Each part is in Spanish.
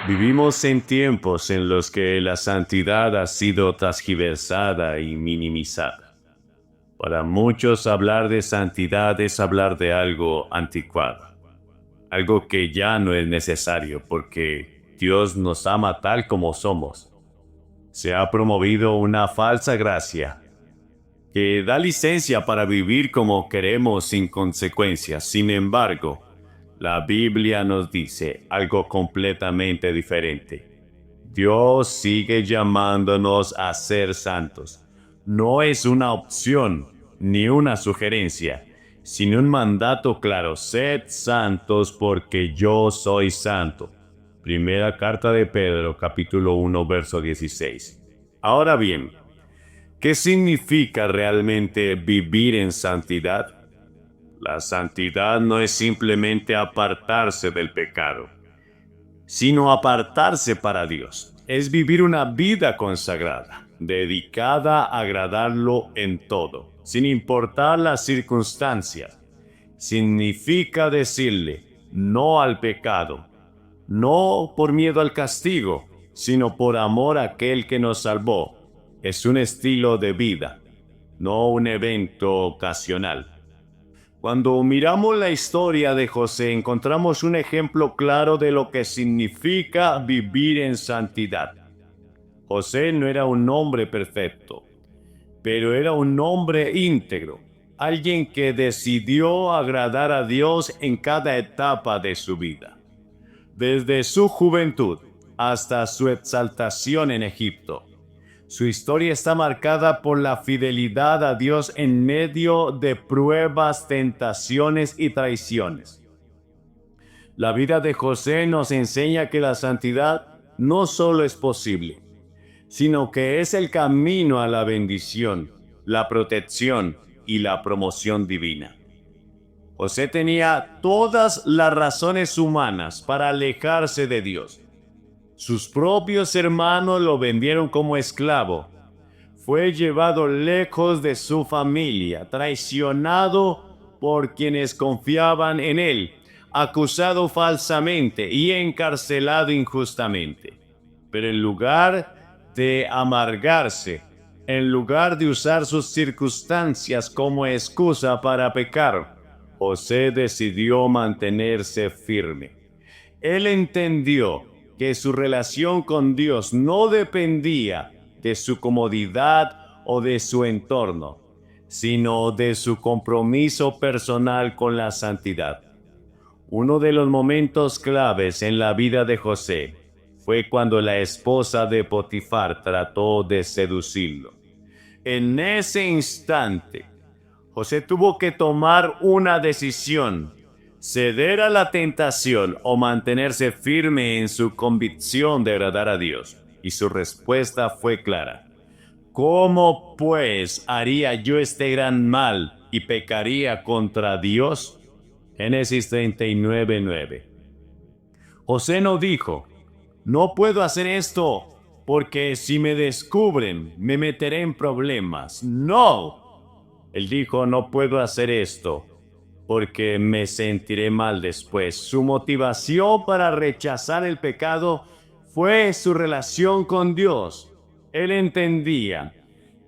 Vivimos en tiempos en los que la santidad ha sido transgiversada y minimizada. Para muchos hablar de santidad es hablar de algo anticuado, algo que ya no es necesario porque Dios nos ama tal como somos. Se ha promovido una falsa gracia que da licencia para vivir como queremos sin consecuencias. Sin embargo, la Biblia nos dice algo completamente diferente. Dios sigue llamándonos a ser santos. No es una opción ni una sugerencia, sino un mandato claro: sed santos porque yo soy santo. Primera carta de Pedro, capítulo 1, verso 16. Ahora bien, ¿qué significa realmente vivir en santidad? La santidad no es simplemente apartarse del pecado, sino apartarse para Dios. Es vivir una vida consagrada, dedicada a agradarlo en todo, sin importar las circunstancias. Significa decirle no al pecado, no por miedo al castigo, sino por amor a aquel que nos salvó. Es un estilo de vida, no un evento ocasional. Cuando miramos la historia de José, encontramos un ejemplo claro de lo que significa vivir en santidad. José no era un hombre perfecto, pero era un hombre íntegro, alguien que decidió agradar a Dios en cada etapa de su vida. Desde su juventud hasta su exaltación en Egipto, su historia está marcada por la fidelidad a Dios en medio de pruebas, tentaciones y traiciones. La vida de José nos enseña que la santidad no solo es posible, sino que es el camino a la bendición, la protección y la promoción divina. José tenía todas las razones humanas para alejarse de Dios. Sus propios hermanos lo vendieron como esclavo. Fue llevado lejos de su familia, traicionado por quienes confiaban en él, acusado falsamente y encarcelado injustamente. Pero en lugar de amargarse, en lugar de usar sus circunstancias como excusa para pecar, José decidió mantenerse firme. Él entendió que su relación con Dios no dependía de su comodidad o de su entorno, sino de su compromiso personal con la santidad. Uno de los momentos claves en la vida de José fue cuando la esposa de Potifar trató de seducirlo. En ese instante, José tuvo que tomar una decisión: ceder a la tentación o mantenerse firme en su convicción de agradar a Dios. Y su respuesta fue clara: ¿cómo pues haría yo este gran mal y pecaría contra Dios? Génesis 39:9. José no dijo: no puedo hacer esto porque si me descubren me meteré en problemas. No. Él dijo: no puedo hacer esto porque me sentiré mal después. Su motivación para rechazar el pecado fue su relación con Dios. Él entendía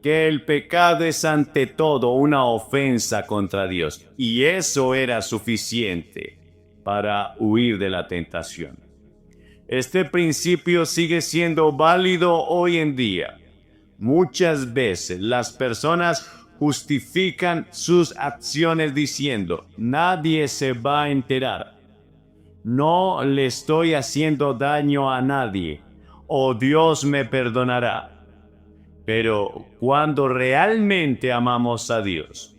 que el pecado es ante todo una ofensa contra Dios, y eso era suficiente para huir de la tentación. Este principio sigue siendo válido hoy en día. Muchas veces las personas justifican sus acciones diciendo: nadie se va a enterar, no le estoy haciendo daño a nadie, o Dios me perdonará. Pero cuando realmente amamos a Dios,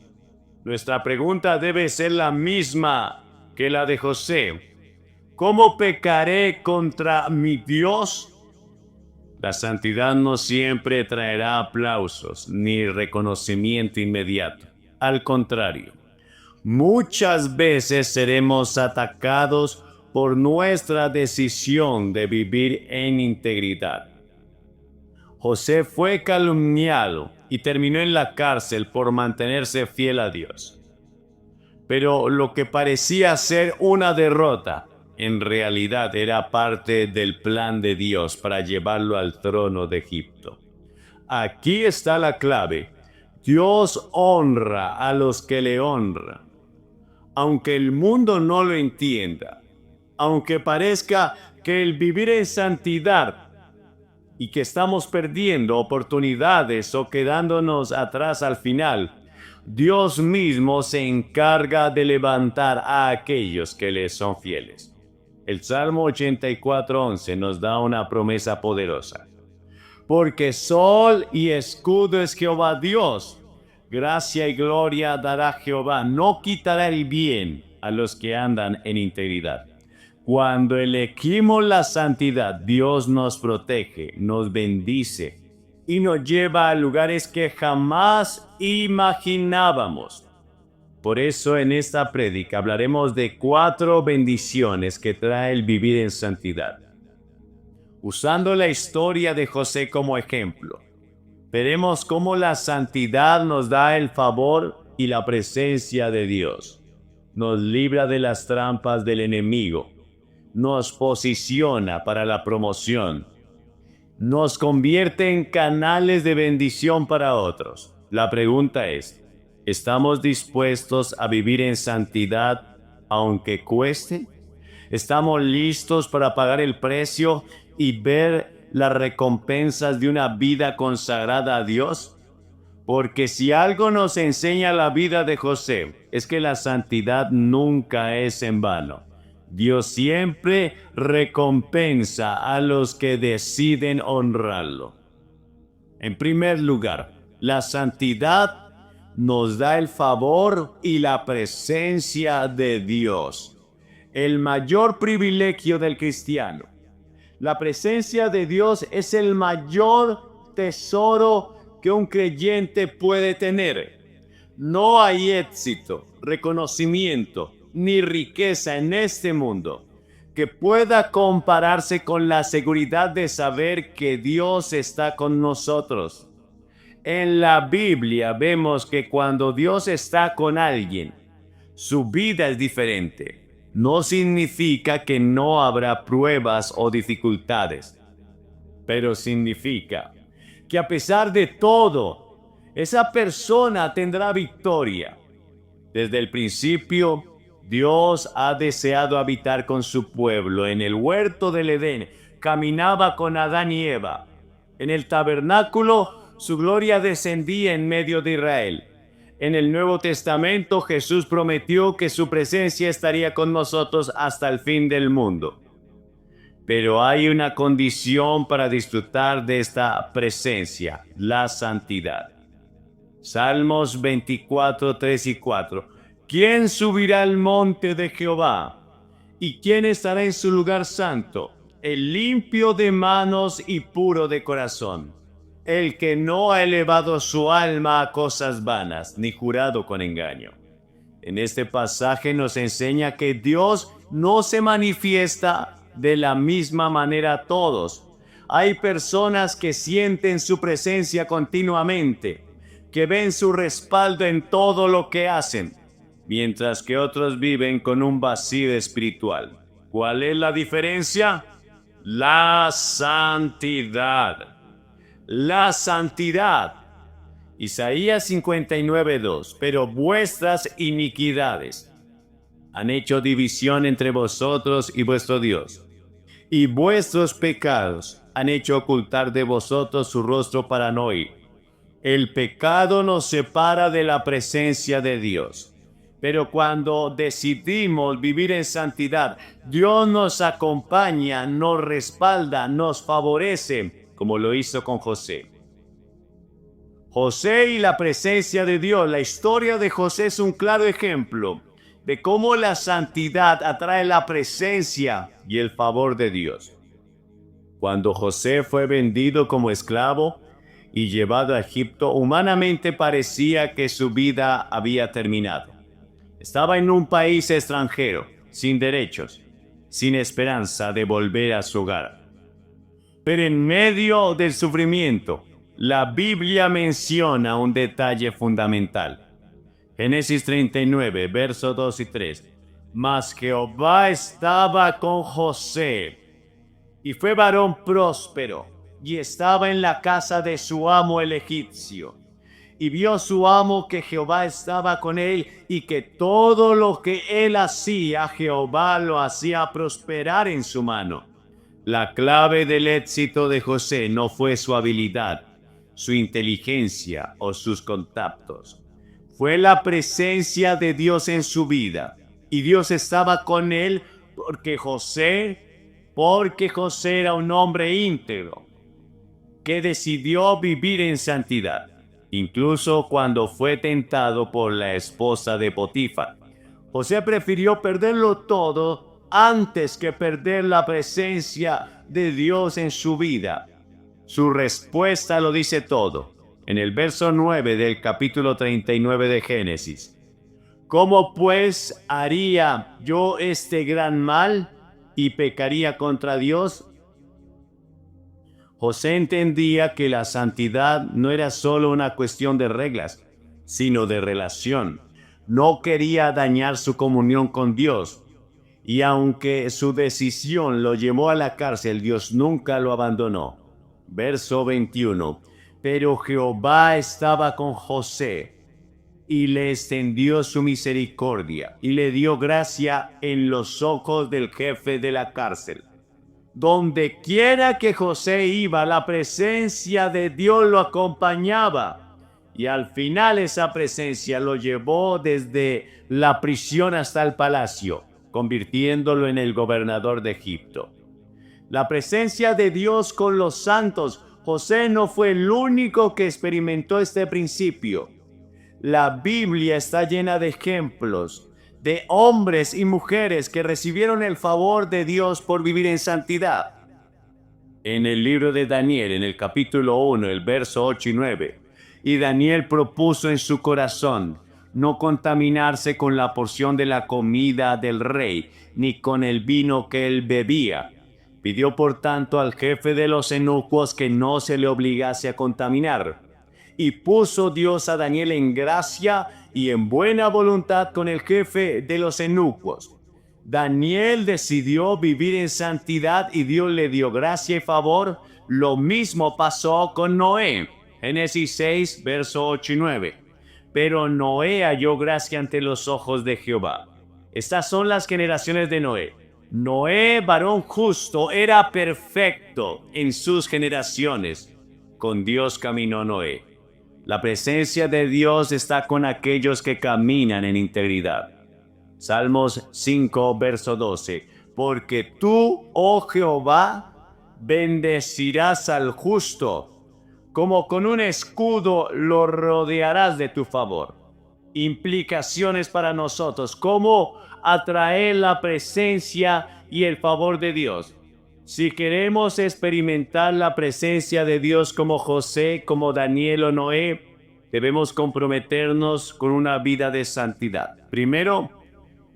nuestra pregunta debe ser la misma que la de José: ¿cómo pecaré contra mi Dios? La santidad no siempre traerá aplausos ni reconocimiento inmediato. Al contrario, muchas veces seremos atacados por nuestra decisión de vivir en integridad. José fue calumniado y terminó en la cárcel por mantenerse fiel a Dios. Pero lo que parecía ser una derrota en realidad era parte del plan de Dios para llevarlo al trono de Egipto. Aquí está la clave. Dios honra a los que le honran. Aunque el mundo no lo entienda, aunque parezca que el vivir en santidad y que estamos perdiendo oportunidades o quedándonos atrás al final, Dios mismo se encarga de levantar a aquellos que le son fieles. El Salmo 84:11 nos da una promesa poderosa. Porque sol y escudo es Jehová Dios. Gracia y gloria dará Jehová. No quitará el bien a los que andan en integridad. Cuando elegimos la santidad, Dios nos protege, nos bendice y nos lleva a lugares que jamás imaginábamos. Por eso en esta prédica hablaremos de 4 bendiciones que trae el vivir en santidad. Usando la historia de José como ejemplo, veremos cómo la santidad nos da el favor y la presencia de Dios. Nos libra de las trampas del enemigo. Nos posiciona para la promoción. Nos convierte en canales de bendición para otros. La pregunta es, ¿estamos dispuestos a vivir en santidad aunque cueste? ¿Estamos listos para pagar el precio y ver las recompensas de una vida consagrada a Dios? Porque si algo nos enseña la vida de José, es que la santidad nunca es en vano. Dios siempre recompensa a los que deciden honrarlo. En primer lugar, la santidad nos da el favor y la presencia de Dios. El mayor privilegio del cristiano. La presencia de Dios es el mayor tesoro que un creyente puede tener. No hay éxito, reconocimiento, ni riqueza en este mundo que pueda compararse con la seguridad de saber que Dios está con nosotros. En la Biblia vemos que cuando Dios está con alguien, su vida es diferente. No significa que no habrá pruebas o dificultades, pero significa que a pesar de todo, esa persona tendrá victoria. Desde el principio, Dios ha deseado habitar con su pueblo. En el huerto del Edén caminaba con Adán y Eva. En el tabernáculo su gloria descendía en medio de Israel. En el Nuevo Testamento Jesús prometió que su presencia estaría con nosotros hasta el fin del mundo. Pero hay una condición para disfrutar de esta presencia, la santidad. Salmos 24, 3 y 4. ¿Quién subirá al monte de Jehová? ¿Y quién estará en su lugar santo? El limpio de manos y puro de corazón. El que no ha elevado su alma a cosas vanas, ni jurado con engaño. En este pasaje nos enseña que Dios no se manifiesta de la misma manera a todos. Hay personas que sienten su presencia continuamente, que ven su respaldo en todo lo que hacen, mientras que otros viven con un vacío espiritual. ¿Cuál es la diferencia? La santidad. La santidad. Isaías 59:2. Pero vuestras iniquidades han hecho división entre vosotros y vuestro Dios, y vuestros pecados han hecho ocultar de vosotros su rostro para no oír. El pecado nos separa de la presencia de Dios. Pero cuando decidimos vivir en santidad, Dios nos acompaña, nos respalda, nos favorece, como lo hizo con José. José y la presencia de Dios. La historia de José es un claro ejemplo de cómo la santidad atrae la presencia y el favor de Dios. Cuando José fue vendido como esclavo y llevado a Egipto, humanamente parecía que su vida había terminado. Estaba en un país extranjero, sin derechos, sin esperanza de volver a su hogar. Pero en medio del sufrimiento, la Biblia menciona un detalle fundamental. Génesis 39, versos 2 y 3. Mas Jehová estaba con José, y fue varón próspero, y estaba en la casa de su amo el egipcio. Y vio su amo que Jehová estaba con él, y que todo lo que él hacía, Jehová lo hacía prosperar en su mano. La clave del éxito de José no fue su habilidad, su inteligencia o sus contactos. Fue la presencia de Dios en su vida. Y Dios estaba con él porque José era un hombre íntegro, que decidió vivir en santidad, incluso cuando fue tentado por la esposa de Potifar. José prefirió perderlo todo antes que perder la presencia de Dios en su vida. Su respuesta lo dice todo. En el verso 9 del capítulo 39 de Génesis. ¿Cómo pues haría yo este gran mal y pecaría contra Dios? José entendía que la santidad no era solo una cuestión de reglas, sino de relación. No quería dañar su comunión con Dios. Y aunque su decisión lo llevó a la cárcel, Dios nunca lo abandonó. Verso 21. Pero Jehová estaba con José y le extendió su misericordia y le dio gracia en los ojos del jefe de la cárcel. Donde quiera que José iba, la presencia de Dios lo acompañaba. Y al final esa presencia lo llevó desde la prisión hasta el palacio, convirtiéndolo en el gobernador de Egipto. La presencia de Dios con los santos. José no fue el único que experimentó este principio. La Biblia está llena de ejemplos de hombres y mujeres que recibieron el favor de Dios por vivir en santidad. En el libro de Daniel, en el capítulo 1, el verso 8 y 9, y Daniel propuso en su corazón no contaminarse con la porción de la comida del rey, ni con el vino que él bebía. Pidió por tanto al jefe de los eunucos que no se le obligase a contaminar. Y puso Dios a Daniel en gracia y en buena voluntad con el jefe de los eunucos. Daniel decidió vivir en santidad y Dios le dio gracia y favor. Lo mismo pasó con Noé. Génesis 6, verso 8 y 9. Pero Noé halló gracia ante los ojos de Jehová. Estas son las generaciones de Noé. Noé, varón justo, era perfecto en sus generaciones. Con Dios caminó Noé. La presencia de Dios está con aquellos que caminan en integridad. Salmos 5, verso 12. Porque tú, oh Jehová, bendecirás al justo, como con un escudo lo rodearás de tu favor. Implicaciones para nosotros. ¿Cómo atraer la presencia y el favor de Dios? Si queremos experimentar la presencia de Dios como José, como Daniel o Noé, debemos comprometernos con una vida de santidad. Primero,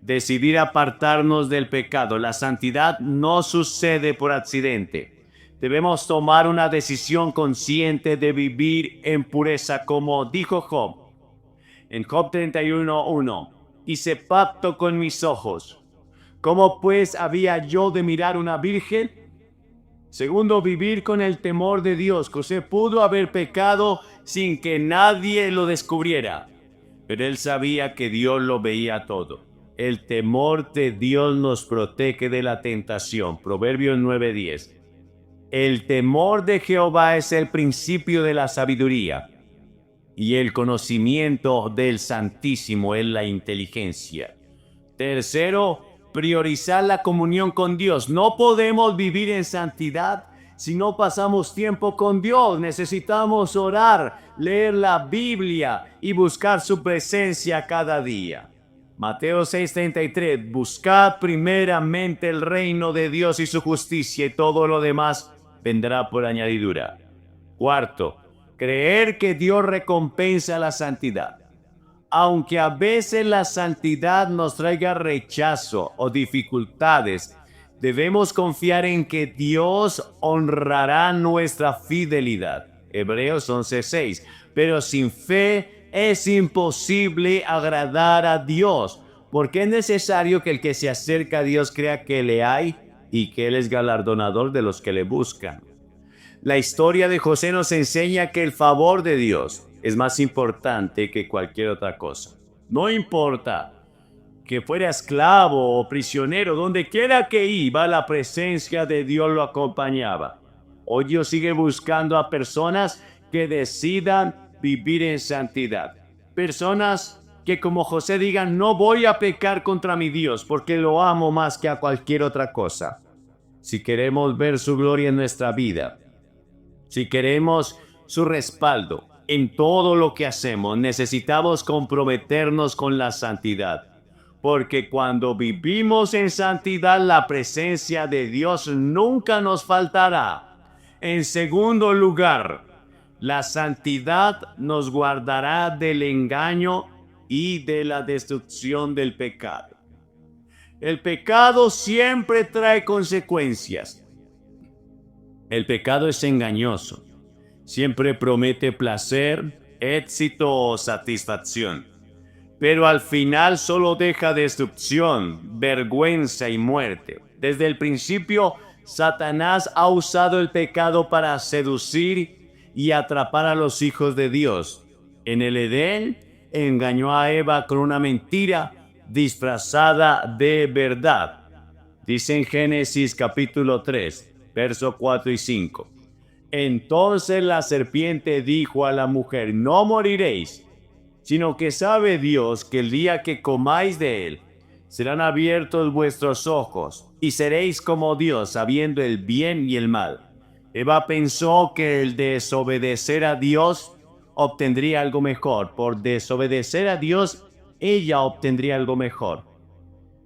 decidir apartarnos del pecado. La santidad no sucede por accidente. Debemos tomar una decisión consciente de vivir en pureza, como dijo Job. En Job 31:1, hice pacto con mis ojos. ¿Cómo pues había yo de mirar una virgen? Segundo, vivir con el temor de Dios. José pudo haber pecado sin que nadie lo descubriera, pero él sabía que Dios lo veía todo. El temor de Dios nos protege de la tentación. Proverbios 9:10. El temor de Jehová es el principio de la sabiduría, y el conocimiento del Santísimo es la inteligencia. Tercero, priorizar la comunión con Dios. No podemos vivir en santidad si no pasamos tiempo con Dios. Necesitamos orar, leer la Biblia y buscar su presencia cada día. Mateo 6:33, buscad primeramente el reino de Dios y su justicia, y todo lo demás vendrá por añadidura. Cuarto, creer que Dios recompensa la santidad. Aunque a veces la santidad nos traiga rechazo o dificultades, debemos confiar en que Dios honrará nuestra fidelidad. Hebreos 11:6. Pero sin fe es imposible agradar a Dios, porque es necesario que el que se acerca a Dios crea que le hay y que Él es galardonador de los que le buscan. La historia de José nos enseña que el favor de Dios es más importante que cualquier otra cosa. No importa que fuera esclavo o prisionero, donde quiera que iba, la presencia de Dios lo acompañaba. Hoy Dios sigue buscando a personas que decidan vivir en santidad. Personas que como José digan, no voy a pecar contra mi Dios porque lo amo más que a cualquier otra cosa. Si queremos ver su gloria en nuestra vida, si queremos su respaldo en todo lo que hacemos, necesitamos comprometernos con la santidad. Porque cuando vivimos en santidad, la presencia de Dios nunca nos faltará. En segundo lugar, la santidad nos guardará del engaño y de la destrucción del pecado. El pecado siempre trae consecuencias. El pecado es engañoso. Siempre promete placer, éxito o satisfacción. Pero al final solo deja destrucción, vergüenza y muerte. Desde el principio, Satanás ha usado el pecado para seducir y atrapar a los hijos de Dios. En el Edén, engañó a Eva con una mentira disfrazada de verdad. Dice en Génesis capítulo 3, versos 4 y 5. Entonces la serpiente dijo a la mujer, no moriréis, sino que sabe Dios que el día que comáis de él, serán abiertos vuestros ojos, y seréis como Dios, sabiendo el bien y el mal. Eva pensó que el desobedecer a Dios obtendría algo mejor. Por desobedecer a Dios, ella obtendría algo mejor.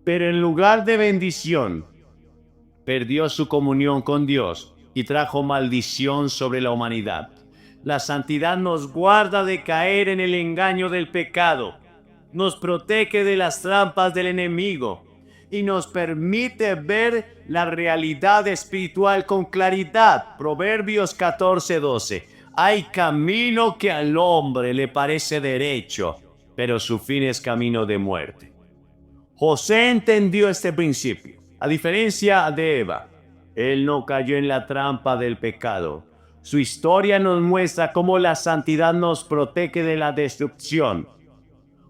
Pero en lugar de bendición, perdió su comunión con Dios y trajo maldición sobre la humanidad. La santidad nos guarda de caer en el engaño del pecado, nos protege de las trampas del enemigo y nos permite ver la realidad espiritual con claridad. Proverbios 14:12. Hay camino que al hombre le parece derecho, pero su fin es camino de muerte. José entendió este principio. A diferencia de Eva, él no cayó en la trampa del pecado. Su historia nos muestra cómo la santidad nos protege de la destrucción.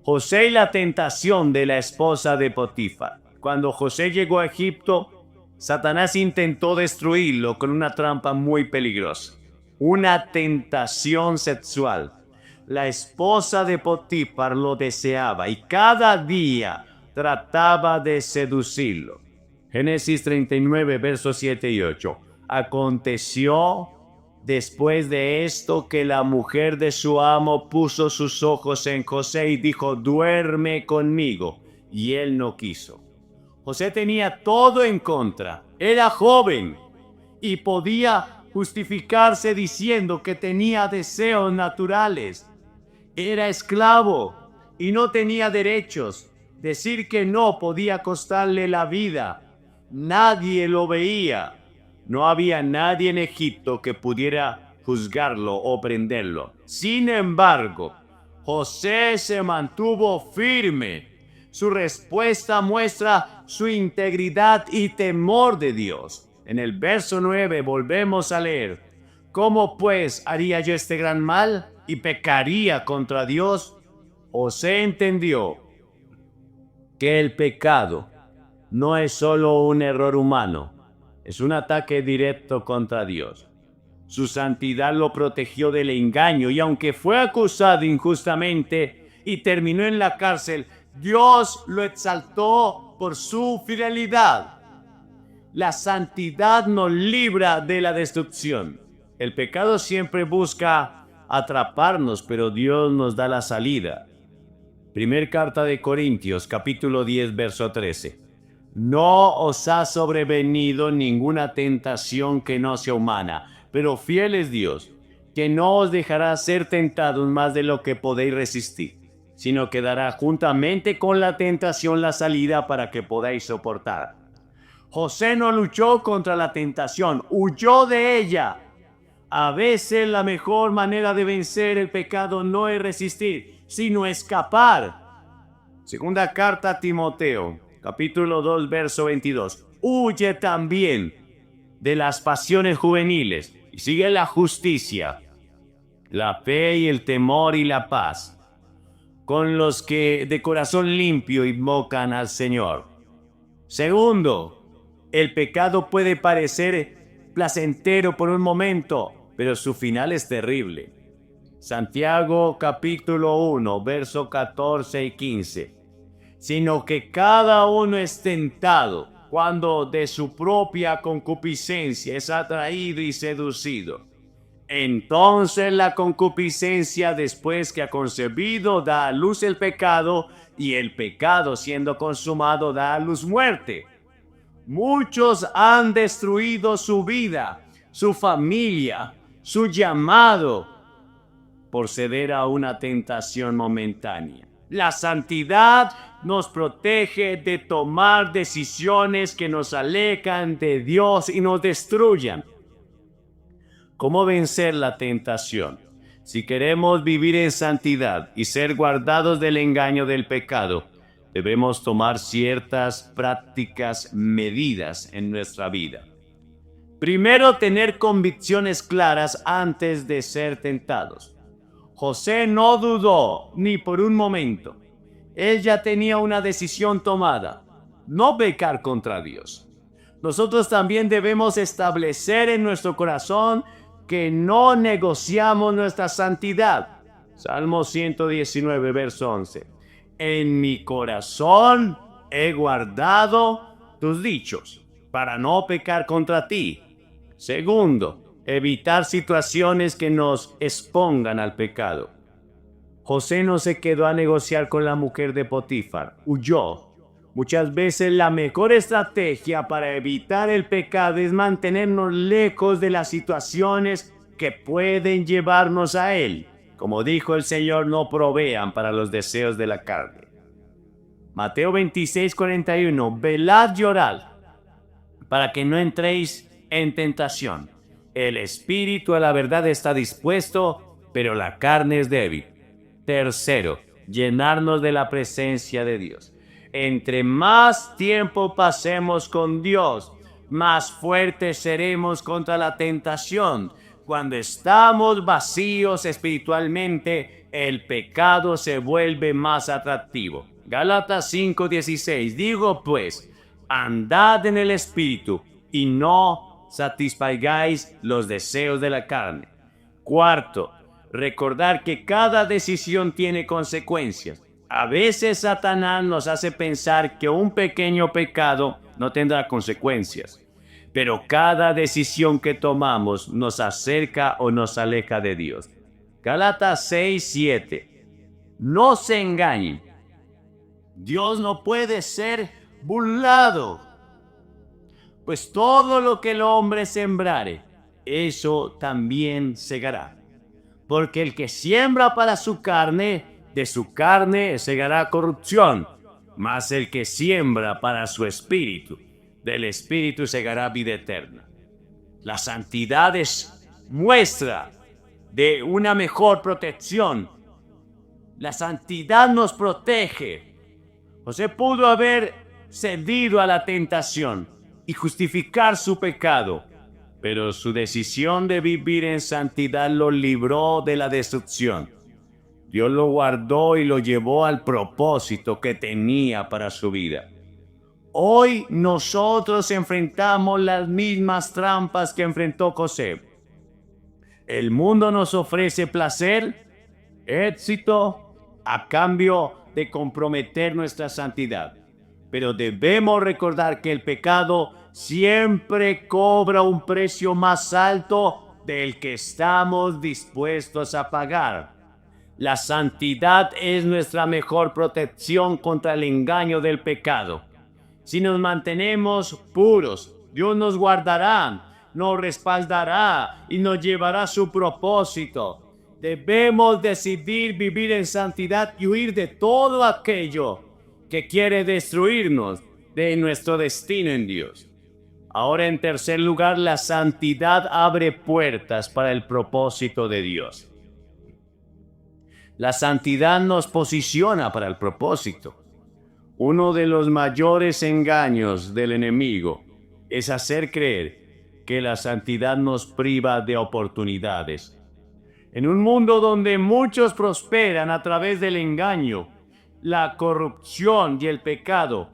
José y la tentación de la esposa de Potifar. Cuando José llegó a Egipto, Satanás intentó destruirlo con una trampa muy peligrosa. Una tentación sexual. La esposa de Potifar lo deseaba y cada día trataba de seducirlo. Génesis 39, versos 7 y 8. Aconteció después de esto que la mujer de su amo puso sus ojos en José y dijo, duerme conmigo. Y él no quiso. José tenía todo en contra. Era joven y podía justificarse diciendo que tenía deseos naturales. Era esclavo y no tenía derechos. Decir que no podía costarle la vida. Nadie lo veía. No había nadie en Egipto que pudiera juzgarlo o prenderlo. Sin embargo, José se mantuvo firme. Su respuesta muestra su integridad y temor de Dios. En el verso 9 volvemos a leer, ¿cómo pues haría yo este gran mal y pecaría contra Dios? José entendió que el pecado no es solo un error humano, es un ataque directo contra Dios. Su santidad lo protegió del engaño y aunque fue acusado injustamente y terminó en la cárcel, Dios lo exaltó por su fidelidad. La santidad nos libra de la destrucción. El pecado siempre busca atraparnos, pero Dios nos da la salida. Primer carta de Corintios, capítulo 10, verso 13. No os ha sobrevenido ninguna tentación que no sea humana, pero fiel es Dios, que no os dejará ser tentados más de lo que podéis resistir, sino que dará juntamente con la tentación la salida para que podáis soportar. José no luchó contra la tentación, huyó de ella. A veces la mejor manera de vencer el pecado no es resistir, sino escapar. Segunda carta a Timoteo, capítulo 2, verso 22. Huye también de las pasiones juveniles y sigue la justicia, la fe y el temor y la paz, con los que de corazón limpio invocan al Señor. Segundo, el pecado puede parecer placentero por un momento, pero su final es terrible. Santiago capítulo 1, verso 14 y 15. Sino que cada uno es tentado cuando de su propia concupiscencia es atraído y seducido. Entonces la concupiscencia, después que ha concebido, da a luz el pecado, y el pecado, siendo consumado, da a luz muerte. Muchos han destruido su vida, su familia, su llamado, por ceder a una tentación momentánea. La santidad nos protege de tomar decisiones que nos alejan de Dios y nos destruyan. ¿Cómo vencer la tentación? Si queremos vivir en santidad y ser guardados del engaño del pecado, debemos tomar ciertas prácticas medidas en nuestra vida. Primero, tener convicciones claras antes de ser tentados. José no dudó ni por un momento. Él ya tenía una decisión tomada: no pecar contra Dios. Nosotros también debemos establecer en nuestro corazón que no negociamos nuestra santidad. Salmo 119, verso 11. En mi corazón he guardado tus dichos para no pecar contra ti. Segundo, evitar situaciones que nos expongan al pecado. José no se quedó a negociar con la mujer de Potifar, huyó. Muchas veces la mejor estrategia para evitar el pecado es mantenernos lejos de las situaciones que pueden llevarnos a él. Como dijo el Señor, no provean para los deseos de la carne. Mateo 26, 41. Velad y orad para que no entréis en tentación. El espíritu a la verdad está dispuesto, pero la carne es débil. Tercero, llenarnos de la presencia de Dios. Entre más tiempo pasemos con Dios, más fuertes seremos contra la tentación. Cuando estamos vacíos espiritualmente, el pecado se vuelve más atractivo. Gálatas 5:16. Digo pues, andad en el espíritu y no satisfagáis los deseos de la carne. Cuarto, recordar que cada decisión tiene consecuencias. A veces Satanás nos hace pensar que un pequeño pecado no tendrá consecuencias, pero cada decisión que tomamos nos acerca o nos aleja de Dios. Gálatas 6:7. No se engañen. Dios no puede ser burlado, pues todo lo que el hombre sembrare, eso también segará. Porque el que siembra para su carne, de su carne segará corrupción, mas el que siembra para su espíritu, del espíritu segará vida eterna. La santidad es muestra de una mejor protección. La santidad nos protege. José pudo haber cedido a la tentación y justificar su pecado, pero su decisión de vivir en santidad lo libró de la destrucción. Dios lo guardó y lo llevó al propósito que tenía para su vida. Hoy nosotros enfrentamos las mismas trampas que enfrentó José. El mundo nos ofrece placer, éxito, a cambio de comprometer nuestra santidad. Pero debemos recordar que el pecado siempre cobra un precio más alto del que estamos dispuestos a pagar. La santidad es nuestra mejor protección contra el engaño del pecado. Si nos mantenemos puros, Dios nos guardará, nos respaldará y nos llevará a su propósito. Debemos decidir vivir en santidad y huir de todo aquello que quiere destruirnos de nuestro destino en Dios. Ahora, en tercer lugar, la santidad abre puertas para el propósito de Dios. La santidad nos posiciona para el propósito. Uno de los mayores engaños del enemigo es hacer creer que la santidad nos priva de oportunidades. En un mundo donde muchos prosperan a través del engaño, la corrupción y el pecado,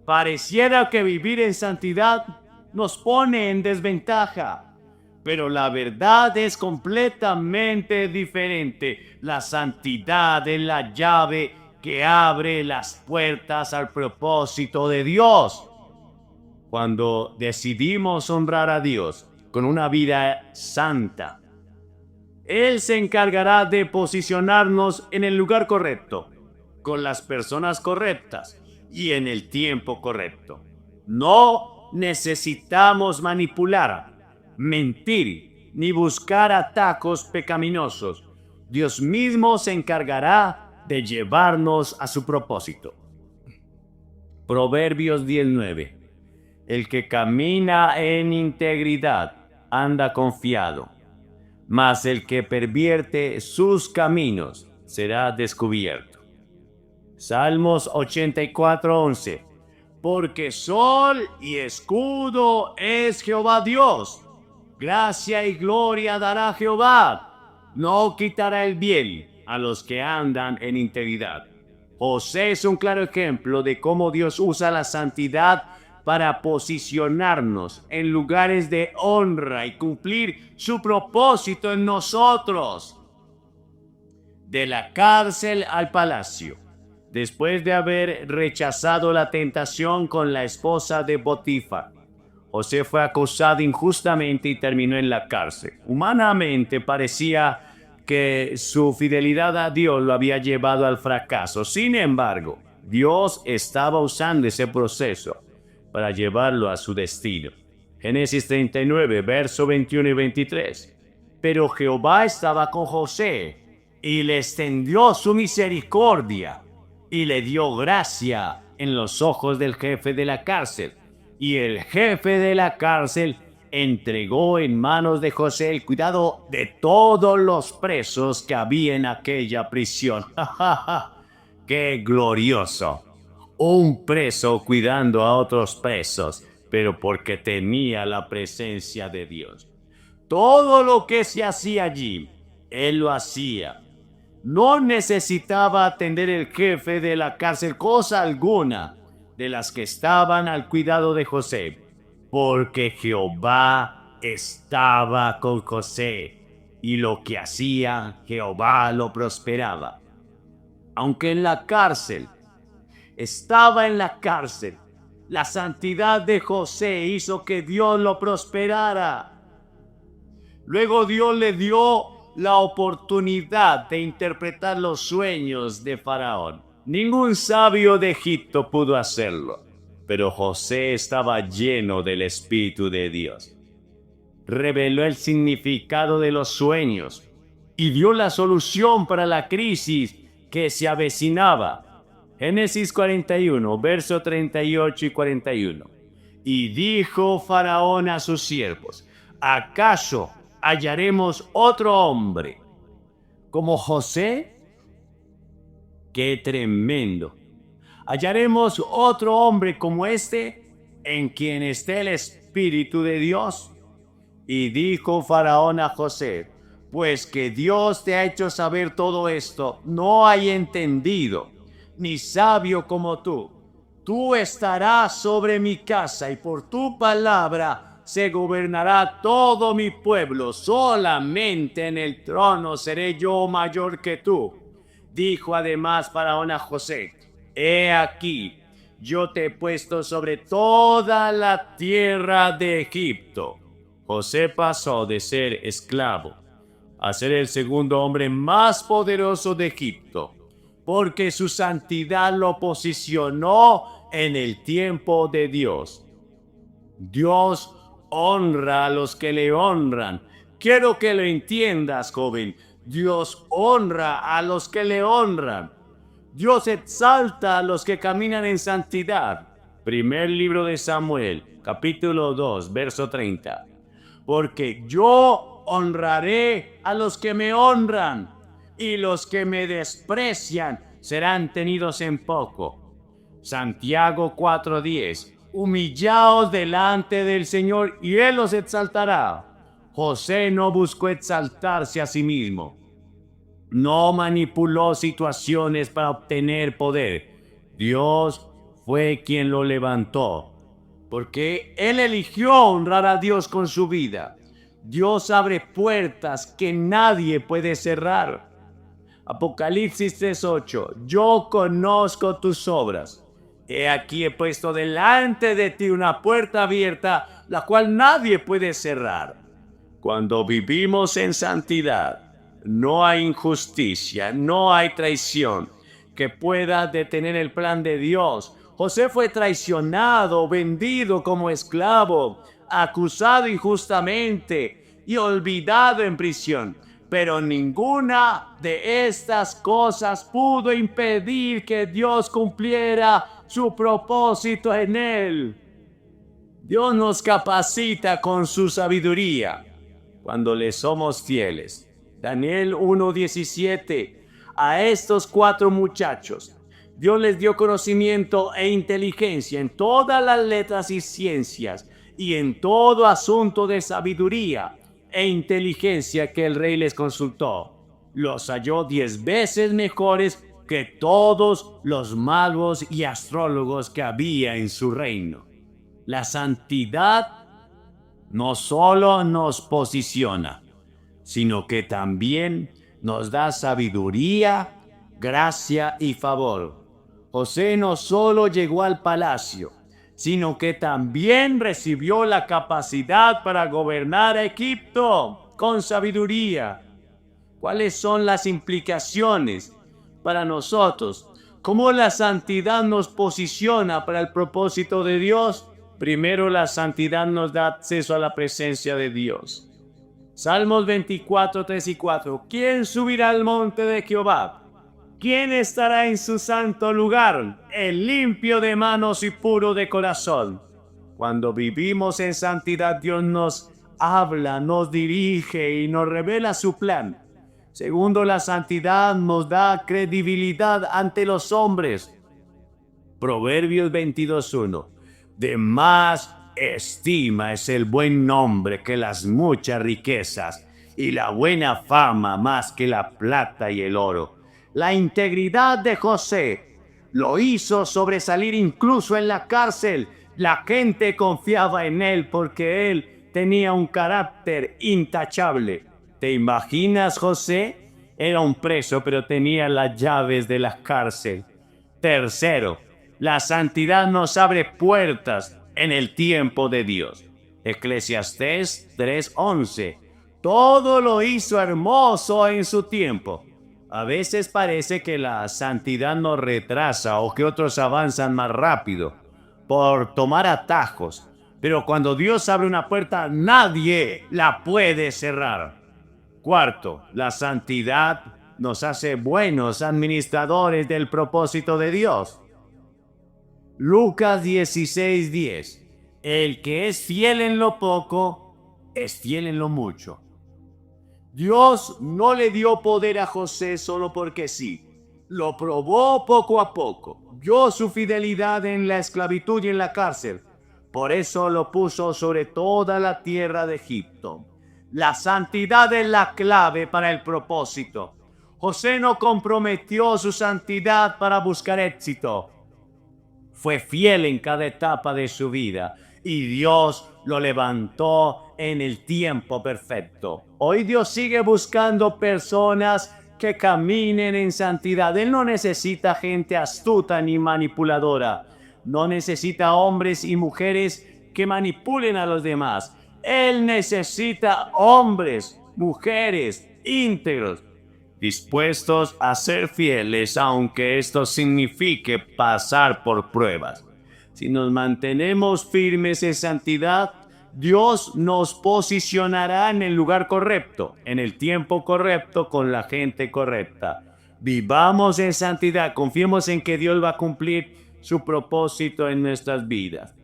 pareciera que vivir en santidad nos pone en desventaja. Pero la verdad es completamente diferente. La santidad es la llave que abre las puertas al propósito de Dios. Cuando decidimos honrar a Dios con una vida santa, Él se encargará de posicionarnos en el lugar correcto, con las personas correctas y en el tiempo correcto. No necesitamos manipular, mentir, ni buscar atajos pecaminosos. Dios mismo se encargará de llevarnos a su propósito. Proverbios 19. El que camina en integridad anda confiado, mas el que pervierte sus caminos será descubierto. Salmos 84:11. Porque sol y escudo es Jehová Dios. Gracia y gloria dará Jehová. No quitará el bien a los que andan en integridad. José es un claro ejemplo de cómo Dios usa la santidad para posicionarnos en lugares de honra y cumplir su propósito en nosotros. De la cárcel al palacio. Después de haber rechazado la tentación con la esposa de Potifar, José fue acusado injustamente y terminó en la cárcel. Humanamente parecía que su fidelidad a Dios lo había llevado al fracaso. Sin embargo, Dios estaba usando ese proceso para llevarlo a su destino. Génesis 39, verso 21 y 23. Pero Jehová estaba con José y le extendió su misericordia y le dio gracia en los ojos del jefe de la cárcel. Y el jefe de la cárcel entregó en manos de José el cuidado de todos los presos que había en aquella prisión. ¡Qué glorioso! Un preso cuidando a otros presos, pero porque tenía la presencia de Dios. Todo lo que se hacía allí, él lo hacía. No necesitaba atender el jefe de la cárcel cosa alguna de las que estaban al cuidado de José, porque Jehová estaba con José, y lo que hacía, Jehová lo prosperaba. Aunque en la cárcel, estaba en la cárcel, la santidad de José hizo que Dios lo prosperara. Luego Dios le dio la oportunidad de interpretar los sueños de Faraón. Ningún sabio de Egipto pudo hacerlo, pero José estaba lleno del Espíritu de Dios. Reveló el significado de los sueños y dio la solución para la crisis que se avecinaba. Génesis 41, verso 38 y 41. Y dijo Faraón a sus siervos: ¿acaso hallaremos otro hombre como José? ¡Qué tremendo! ¿Hallaremos otro hombre como este en quien esté el Espíritu de Dios? Y dijo Faraón a José: pues que Dios te ha hecho saber todo esto, no hay entendido ni sabio como tú. Tú estarás sobre mi casa y por tu palabra se gobernará todo mi pueblo. Solamente en el trono seré yo mayor que tú. Dijo además Faraón a José: he aquí, yo te he puesto sobre toda la tierra de Egipto. José pasó de ser esclavo a ser el segundo hombre más poderoso de Egipto, porque su santidad lo posicionó en el tiempo de Dios. Dios honra a los que le honran. Quiero que lo entiendas, joven. Dios honra a los que le honran. Dios exalta a los que caminan en santidad. Primer libro de Samuel, capítulo 2, verso 30. Porque yo honraré a los que me honran, y los que me desprecian serán tenidos en poco. Santiago 4:10. Humillaos delante del Señor y Él os exaltará. José no buscó exaltarse a sí mismo. No manipuló situaciones para obtener poder. Dios fue quien lo levantó, porque Él eligió honrar a Dios con su vida. Dios abre puertas que nadie puede cerrar. Apocalipsis 3:8. Yo conozco tus obras. He aquí he puesto delante de ti una puerta abierta, la cual nadie puede cerrar. Cuando vivimos en santidad, no hay injusticia, no hay traición que pueda detener el plan de Dios. José fue traicionado, vendido como esclavo, acusado injustamente y olvidado en prisión. Pero ninguna de estas cosas pudo impedir que Dios cumpliera su propósito en él. Dios nos capacita con su sabiduría cuando le somos fieles. Daniel 1:17. A estos 4 muchachos Dios les dio conocimiento e inteligencia en todas las letras y ciencias y en todo asunto de sabiduría e inteligencia que el rey les consultó. Los halló 10 veces mejores que todos los magos y astrólogos que había en su reino. La santidad no solo nos posiciona, sino que también nos da sabiduría, gracia y favor. José no solo llegó al palacio, sino que también recibió la capacidad para gobernar a Egipto con sabiduría. ¿Cuáles son las implicaciones para nosotros? ¿Cómo la santidad nos posiciona para el propósito de Dios? Primero, la santidad nos da acceso a la presencia de Dios. Salmos 24, 3 y 4. ¿Quién subirá al monte de Jehová? ¿Quién estará en su santo lugar? El limpio de manos y puro de corazón. Cuando vivimos en santidad, Dios nos habla, nos dirige y nos revela su plan. Segundo, la santidad nos da credibilidad ante los hombres. Proverbios 22:1. De más estima es el buen nombre que las muchas riquezas, y la buena fama más que la plata y el oro. La integridad de José lo hizo sobresalir incluso en la cárcel. La gente confiaba en él porque él tenía un carácter intachable. ¿Te imaginas, José? Era un preso, pero tenía las llaves de la cárcel. Tercero, la santidad nos abre puertas en el tiempo de Dios. Eclesiastés 3:11. Todo lo hizo hermoso en su tiempo. A veces parece que la santidad nos retrasa o que otros avanzan más rápido por tomar atajos. Pero cuando Dios abre una puerta, nadie la puede cerrar. Cuarto, la santidad nos hace buenos administradores del propósito de Dios. Lucas 16:10. El que es fiel en lo poco, es fiel en lo mucho. Dios no le dio poder a José solo porque sí. Lo probó poco a poco. Vio su fidelidad en la esclavitud y en la cárcel. Por eso lo puso sobre toda la tierra de Egipto. La santidad es la clave para el propósito. José no comprometió su santidad para buscar éxito. Fue fiel en cada etapa de su vida y Dios lo levantó en el tiempo perfecto. Hoy Dios sigue buscando personas que caminen en santidad. Él no necesita gente astuta ni manipuladora. No necesita hombres y mujeres que manipulen a los demás. Él necesita hombres, mujeres íntegros, dispuestos a ser fieles, aunque esto signifique pasar por pruebas. Si nos mantenemos firmes en santidad, Dios nos posicionará en el lugar correcto, en el tiempo correcto, con la gente correcta. Vivamos en santidad, confiemos en que Dios va a cumplir su propósito en nuestras vidas.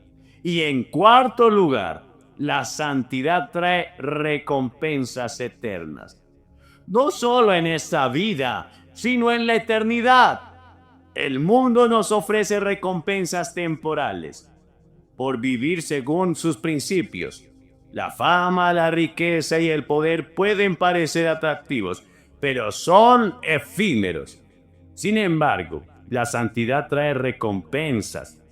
Y en cuarto lugar, la santidad trae recompensas eternas. No solo en esta vida, sino en la eternidad. El mundo nos ofrece recompensas temporales por vivir según sus principios. La fama, la riqueza y el poder pueden parecer atractivos, pero son efímeros. Sin embargo, la santidad trae recompensas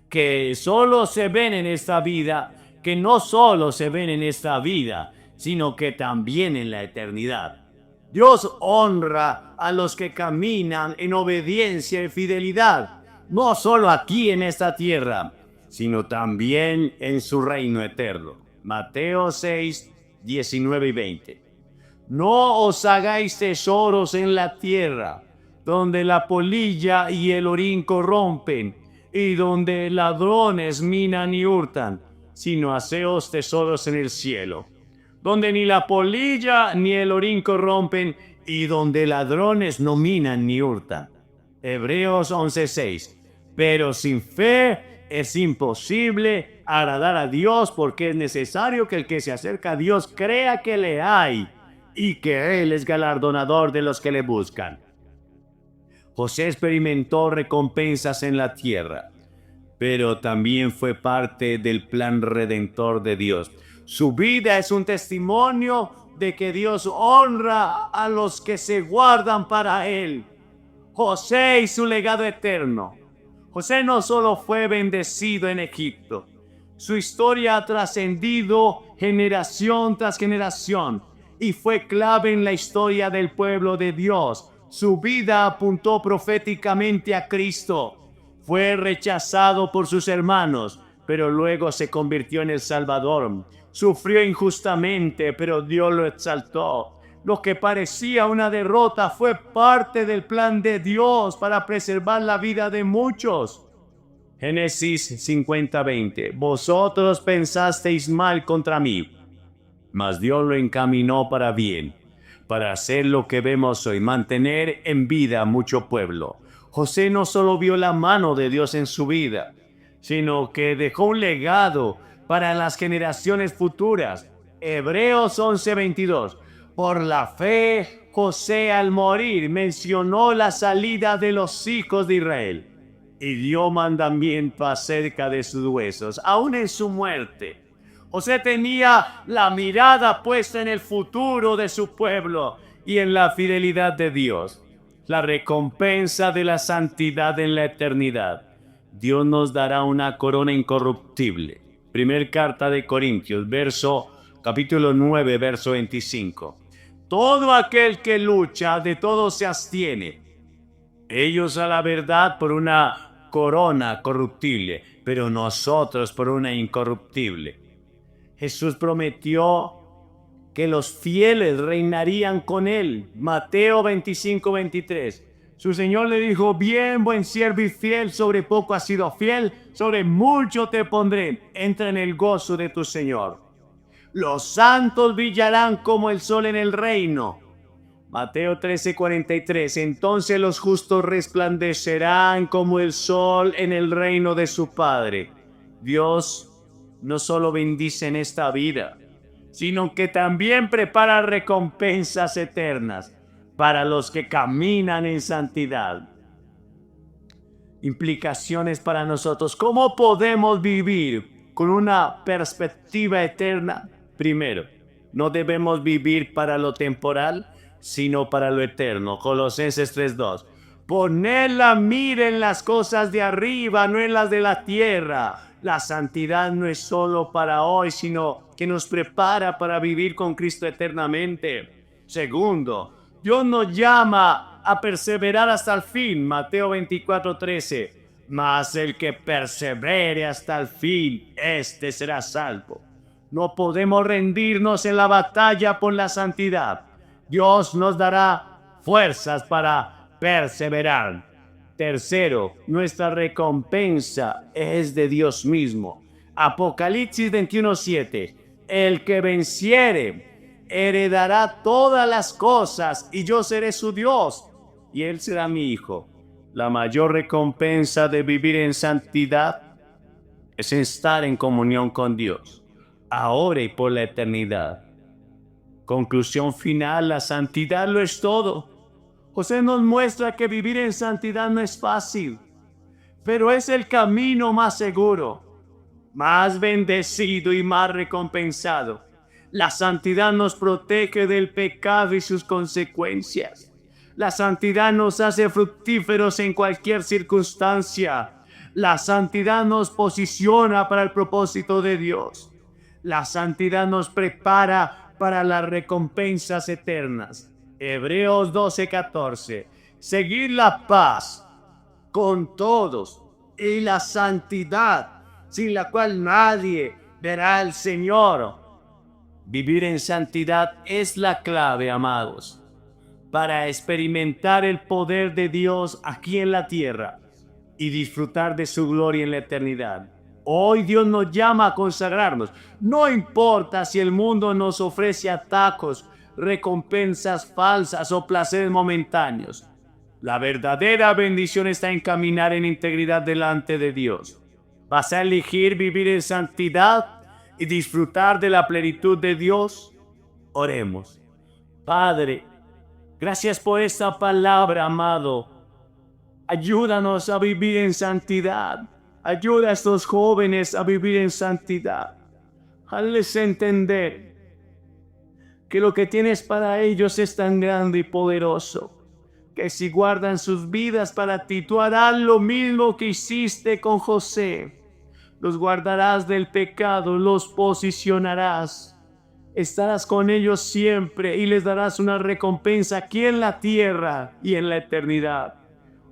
que solo se ven en esta vida, que no solo se ven en esta vida, sino que también en la eternidad. Dios honra a los que caminan en obediencia y fidelidad, no solo aquí en esta tierra, sino también en su reino eterno. Mateo 6, 19 y 20. No os hagáis tesoros en la tierra, donde la polilla y el orín corrompen, y donde ladrones minan y hurtan, sino haceos tesoros en el cielo, donde ni la polilla ni el orín corrompen, y donde ladrones no minan ni hurtan. Hebreos 11:6. Pero sin fe es imposible agradar a Dios, porque es necesario que el que se acerca a Dios crea que le hay y que Él es galardonador de los que le buscan. José experimentó recompensas en la tierra, pero también fue parte del plan redentor de Dios. Su vida es un testimonio de que Dios honra a los que se guardan para Él. José y su legado eterno. José no solo fue bendecido en Egipto, su historia ha trascendido generación tras generación y fue clave en la historia del pueblo de Dios. Su vida apuntó proféticamente a Cristo. Fue rechazado por sus hermanos, pero luego se convirtió en el Salvador. Sufrió injustamente, pero Dios lo exaltó. Lo que parecía una derrota fue parte del plan de Dios para preservar la vida de muchos. Génesis 50:20. Vosotros pensasteis mal contra mí, mas Dios lo encaminó para bien, para hacer lo que vemos hoy, mantener en vida a mucho pueblo. José no solo vio la mano de Dios en su vida, sino que dejó un legado para las generaciones futuras. Hebreos 11:22. Por la fe, José al morir mencionó la salida de los hijos de Israel y dio mandamiento acerca de sus huesos, aún en su muerte. José tenía la mirada puesta en el futuro de su pueblo y en la fidelidad de Dios, la recompensa de la santidad en la eternidad. Dios nos dará una corona incorruptible. Primer carta de Corintios, capítulo 9, verso 25. Todo aquel que lucha, de todo se abstiene. Ellos a la verdad por una corona corruptible, pero nosotros por una incorruptible. Jesús prometió que los fieles reinarían con él. Mateo 25:23. Su Señor le dijo: bien, buen siervo y fiel, sobre poco has sido fiel, sobre mucho te pondré. Entra en el gozo de tu Señor. Los santos brillarán como el sol en el reino. Mateo 13:43. Entonces los justos resplandecerán como el sol en el reino de su Padre. Dios no solo bendice en esta vida, sino que también prepara recompensas eternas para los que caminan en santidad. Implicaciones para nosotros. ¿Cómo podemos vivir con una perspectiva eterna? Primero, no debemos vivir para lo temporal, sino para lo eterno. Colosenses 3:2. Poned la mira en las cosas de arriba, no en las de la tierra. La santidad no es solo para hoy, sino que nos prepara para vivir con Cristo eternamente. Segundo, Dios nos llama a perseverar hasta el fin. Mateo 24:13. Mas el que persevere hasta el fin, este será salvo. No podemos rendirnos en la batalla por la santidad. Dios nos dará fuerzas para perseverar. Tercero, nuestra recompensa es de Dios mismo. Apocalipsis 21:7. El que venciere heredará todas las cosas y yo seré su Dios y él será mi hijo. La mayor recompensa de vivir en santidad es estar en comunión con Dios, ahora y por la eternidad. Conclusión final: la santidad lo es todo. José nos muestra que vivir en santidad no es fácil, pero es el camino más seguro, más bendecido y más recompensado. La santidad nos protege del pecado y sus consecuencias. La santidad nos hace fructíferos en cualquier circunstancia. La santidad nos posiciona para el propósito de Dios. La santidad nos prepara para las recompensas eternas. Hebreos 12:14. Seguid la paz con todos y la santidad, sin la cual nadie verá al Señor. Vivir en santidad es la clave, amados, para experimentar el poder de Dios aquí en la tierra y disfrutar de su gloria en la eternidad. Hoy Dios nos llama a consagrarnos. No importa si el mundo nos ofrece atajos, recompensas falsas o placeres momentáneos. La verdadera bendición está en caminar en integridad delante de Dios. ¿Vas a elegir vivir en santidad y disfrutar de la plenitud de Dios? Oremos. Padre, gracias por esta palabra, amado. Ayúdanos a vivir en santidad. Ayuda a estos jóvenes a vivir en santidad. Hazles entender que lo que tienes para ellos es tan grande y poderoso, que si guardan sus vidas para ti, tú harás lo mismo que hiciste con José. Los guardarás del pecado, los posicionarás. Estarás con ellos siempre y les darás una recompensa aquí en la tierra y en la eternidad.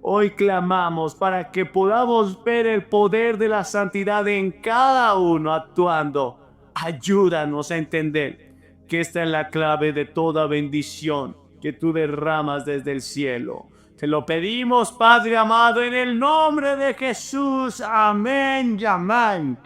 Hoy clamamos para que podamos ver el poder de la santidad en cada uno actuando. Ayúdanos a entender que esta es la clave de toda bendición que tú derramas desde el cielo. Te lo pedimos, Padre amado, en el nombre de Jesús. Amén y amén.